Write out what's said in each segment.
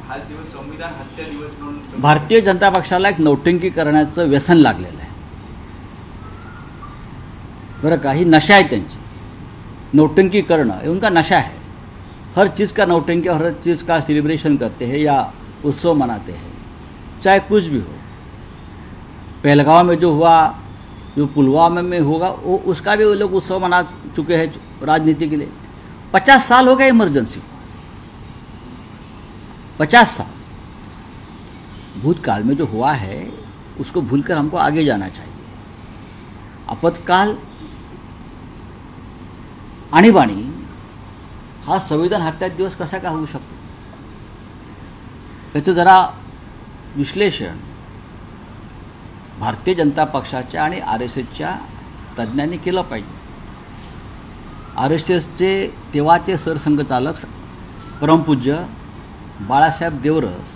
हा दिवस संविधान हत्या दिवस म्हणून भारतीय जनता पक्षाला एक नौटंकी करण्याचं व्यसन लागलेलं आहे बरं का. ही नशा आहे त्यांची, नौटंकी करणं उनका नशा है. हर चीज़ का नौटंकी और हर चीज़ का सेलिब्रेशन करते हैं या उत्सव मनाते हैं, चाहे कुछ भी हो. पहलगांव में जो हुआ, जो पुलवामा में होगा, वो उसका भी वो लोग उत्सव मना चुके हैं राजनीति के लिए. 50 साल हो गए इमरजेंसी को, 50 साल. भूतकाल में जो हुआ है उसको भूलकर हमको आगे जाना चाहिए. आपत्काल आणीबाणी हा संविधान हत्या दिवस कसा का होऊ शकतो, त्याचं जरा विश्लेषण भारतीय जनता पक्षाच्या आणि RSSच्या तज्ज्ञांनी केलं पाहिजे. RSSचे तेव्हाचे सरसंघचालक परमपूज्य बाळासाहेब देवरस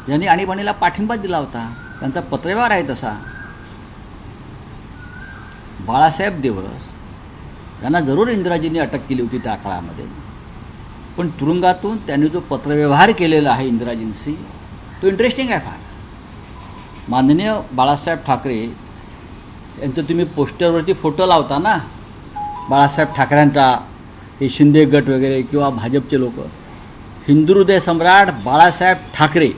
यांनी आणीबाणीला पाठिंबा दिला होता. त्यांचा पत्रव्यवहार आहे तसा. बाळासाहेब देवरस यांना जरूर इंदिराजींनी अटक केली होती त्या काळामध्ये, पण तुरुंगातून त्यांनी जो पत्रव्यवहार केलेला आहे इंदिराजींशी तो इंटरेस्टिंग आहे फार. माननीय बाळासाहेब ठाकरे यांचं तुम्ही पोस्टरवरती फोटो लावता ना, बाळासाहेब ठाकरेंचा, हे शिंदे गट वगैरे किंवा भाजपचे लोक, हिंदुहृदय सम्राट बाळासाहेब ठाकरे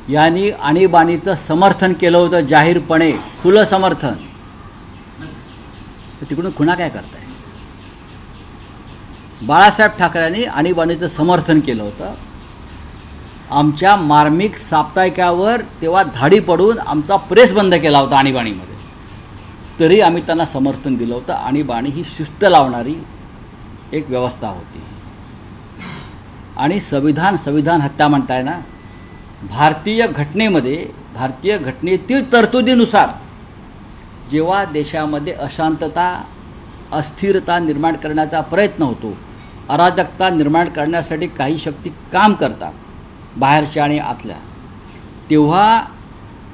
यांनी आणीबाणीचं समर्थन केलं होतं जाहीरपणे, खुलं समर्थन. तर तिकडून खुणा काय करताय. बाळासाहेब ठाकरेंनी आणीबाणीचं समर्थन केलं होतं. आमच्या मार्मिक साप्ताहिकावर तेव्हा धाडी पडून आमचा प्रेस बंद केला होता आणीबाणीमध्ये, तरी आम्ही त्यांना समर्थन दिलं होतं. आणीबाणी ही शिस्त लावणारी एक व्यवस्था होती. आणि संविधान हत्या म्हणताय ना, भारतीय घटनेमध्ये, भारतीय घटनेतील तरतुदीनुसार जेव्हा देशामध्ये अशांतता, अस्थिरता निर्माण करण्याचा प्रयत्न होतो, अराजकता निर्माण करण्यासाठी काही शक्ती काम करतात, बाहेरच्या आणि आतल्या, तेव्हा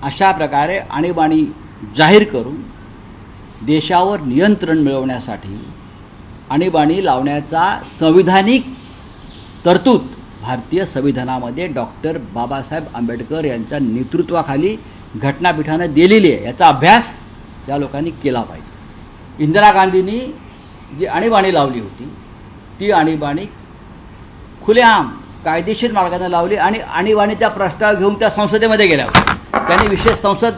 अशा प्रकारे आणीबाणी जाहीर करून देशावर नियंत्रण मिळवण्यासाठी आणीबाणी लावण्याचा संविधानिक तरतूद भारतीय संविधानामध्ये डॉक्टर बाबासाहेब आंबेडकर यांच्या नेतृत्वाखाली घटनापीठानं दिलेली आहे. याचा अभ्यास या लोकांनी केला पाहिजे. इंदिरा गांधींनी जी आणीबाणी लावली होती ती आणीबाणी खुलेआम कायदेशीर मार्गाने लावली आणि आणीबाणीचा प्रस्ताव घेऊन त्या संसदेमध्ये गेल्या होत्या. त्यांनी विशेष संसद